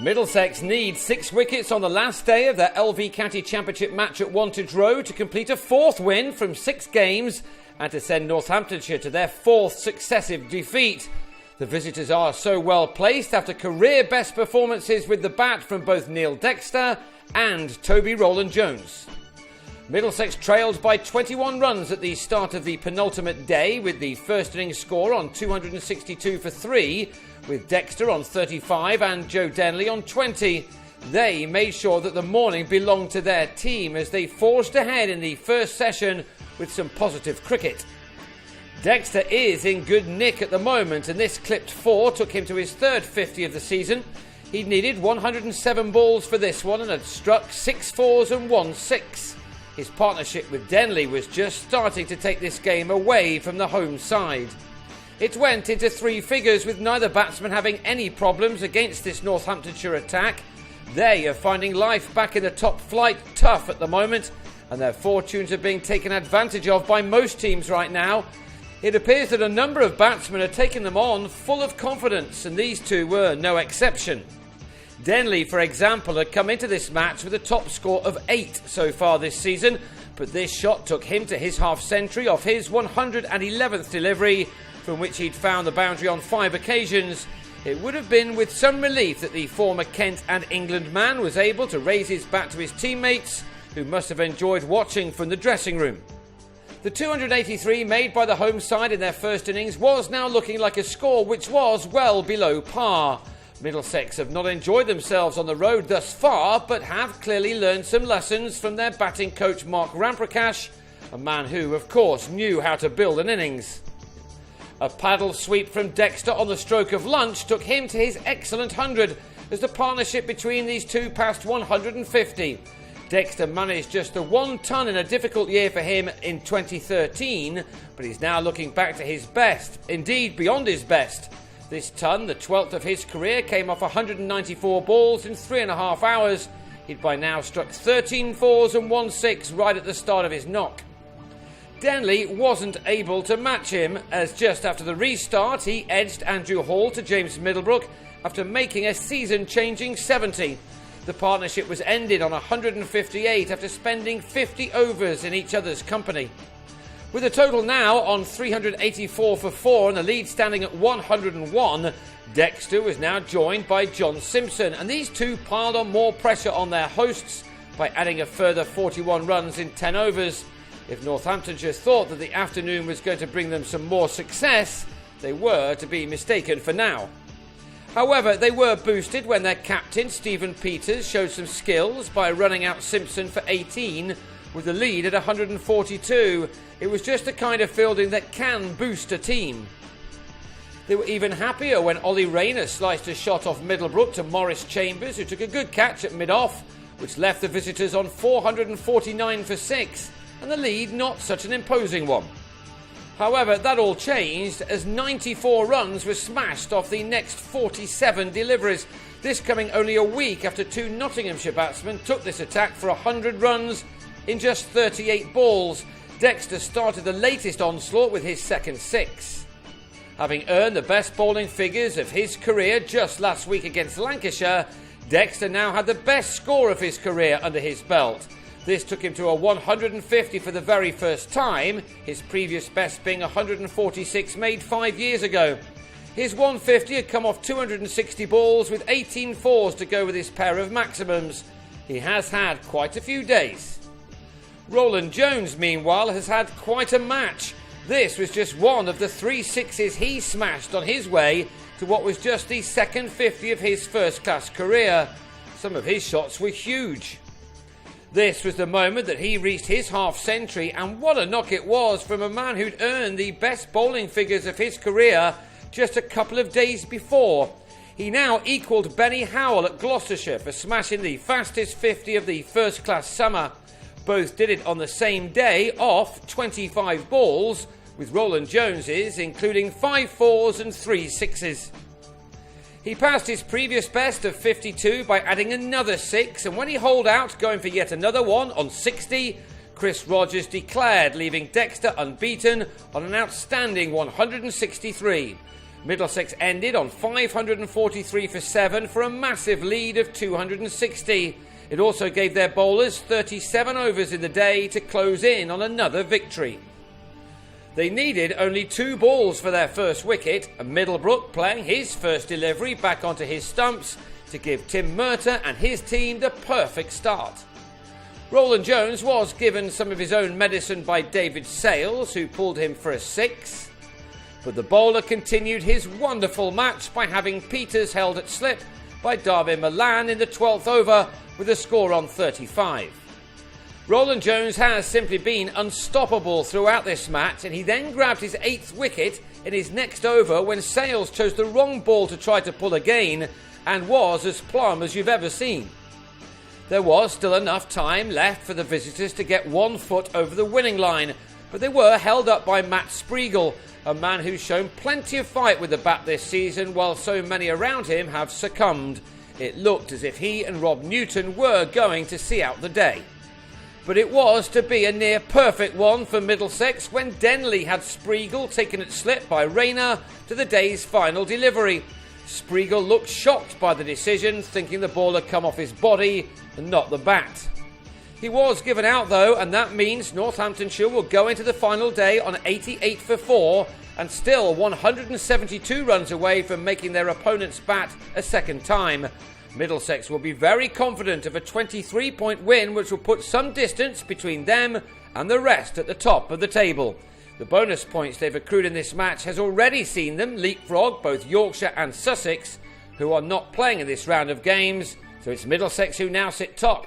Middlesex need 6 wickets on the last day of their LV County Championship match at Wantage Road to complete a 4th win from 6 games and to send Northamptonshire to their 4th successive defeat. The visitors are so well placed after career best performances with the bat from both Neil Dexter and Toby Rowland-Jones. Middlesex trailed by 21 runs at the start of the penultimate day, with the first innings score on 262 for 3, with Dexter on 35 and Joe Denley on 20. They made sure that the morning belonged to their team as they forged ahead in the first session with some positive cricket. Dexter is in good nick at the moment, and this clipped 4 took him to his 3rd 50 of the season. He'd needed 107 balls for this one and had struck 6 fours and 1 6. His partnership with Denley was just starting to take this game away from the home side. It went into 3 figures with neither batsman having any problems against this Northamptonshire attack. They are finding life back in the top flight tough at the moment, and their fortunes are being taken advantage of by most teams right now. It appears that a number of batsmen are taking them on full of confidence, and these two were no exception. Denley, for example, had come into this match with a top score of 8 so far this season, but this shot took him to his half-century off his 111th delivery, from which he'd found the boundary on 5 occasions. It would have been with some relief that the former Kent and England man was able to raise his bat to his teammates, who must have enjoyed watching from the dressing room. The 283 made by the home side in their first innings was now looking like a score which was well below par. Middlesex have not enjoyed themselves on the road thus far, but have clearly learned some lessons from their batting coach Mark Ramprakash, a man who, of course, knew how to build an innings. A paddle sweep from Dexter on the stroke of lunch took him to his excellent 100, as the partnership between these two passed 150. Dexter managed just the 1 ton in a difficult year for him in 2013, but he's now looking back to his best, indeed beyond his best. This ton, the 12th of his career, came off 194 balls in 3.5 hours. He'd by now struck 13 fours and 1 6 right at the start of his knock. Denley wasn't able to match him, as just after the restart he edged Andrew Hall to James Middlebrook after making a season-changing 70. The partnership was ended on 158 after spending 50 overs in each other's company. With a total now on 384 for 4 and the lead standing at 101, Dexter was now joined by John Simpson, and these two piled on more pressure on their hosts by adding a further 41 runs in 10 overs. If Northamptonshire thought that the afternoon was going to bring them some more success, they were to be mistaken for now. However, they were boosted when their captain, Stephen Peters, showed some skills by running out Simpson for 18, with the lead at 142. It was just the kind of fielding that can boost a team. They were even happier when Ollie Rayner sliced a shot off Middlebrook to Maurice Chambers, who took a good catch at mid-off, which left the visitors on 449 for 6, and the lead not such an imposing one. However, that all changed as 94 runs were smashed off the next 47 deliveries, this coming only a week after 2 Nottinghamshire batsmen took this attack for 100 runs in just 38 balls. Dexter started the latest onslaught with his second 6. Having earned the best bowling figures of his career just last week against Lancashire, Dexter now had the best score of his career under his belt. This took him to a 150 for the very first time, his previous best being 146 made 5 years ago. His 150 had come off 260 balls with 18 fours to go with his pair of maximums. He has had quite a few days. Rowland-Jones, meanwhile, has had quite a match. This was just one of the 3 sixes he smashed on his way to what was just the second 50 of his first-class career. Some of his shots were huge. This was the moment that he reached his half-century, and what a knock it was from a man who'd earned the best bowling figures of his career just a couple of days before. He now equalled Benny Howell at Gloucestershire for smashing the fastest 50 of the first-class summer. Both did it on the same day off 25 balls, with Rowland-Jones's including 5 fours and 3 sixes. He passed his previous best of 52 by adding another 6, and when he holed out, going for yet another one on 60, Chris Rogers declared, leaving Dexter unbeaten on an outstanding 163. Middlesex ended on 543 for 7 for a massive lead of 260. It also gave their bowlers 37 overs in the day to close in on another victory. They needed only 2 balls for their first wicket, and Middlebrook playing his first delivery back onto his stumps to give Tim Murtagh and his team the perfect start. Roland Jones was given some of his own medicine by David Sales, who pulled him for a 6. But the bowler continued his wonderful match by having Peters held at slip by Darvin Milan in the 12th over with a score on 35. Roland Jones has simply been unstoppable throughout this match, and he then grabbed his 8th wicket in his next over when Sales chose the wrong ball to try to pull again and was as plumb as you've ever seen. There was still enough time left for the visitors to get 1 foot over the winning line, but they were held up by Matt Spreagle, a man who's shown plenty of fight with the bat this season while so many around him have succumbed. It looked as if he and Rob Newton were going to see out the day. But it was to be a near perfect one for Middlesex when Denley had Spreagle taken at slip by Rayner to the day's final delivery. Spreagle looked shocked by the decision, thinking the ball had come off his body and not the bat. He was given out though, and that means Northamptonshire will go into the final day on 88 for 4 and still 172 runs away from making their opponent's bat a second time. Middlesex will be very confident of a 23-point win, which will put some distance between them and the rest at the top of the table. The bonus points they've accrued in this match has already seen them leapfrog both Yorkshire and Sussex, who are not playing in this round of games, so it's Middlesex who now sit top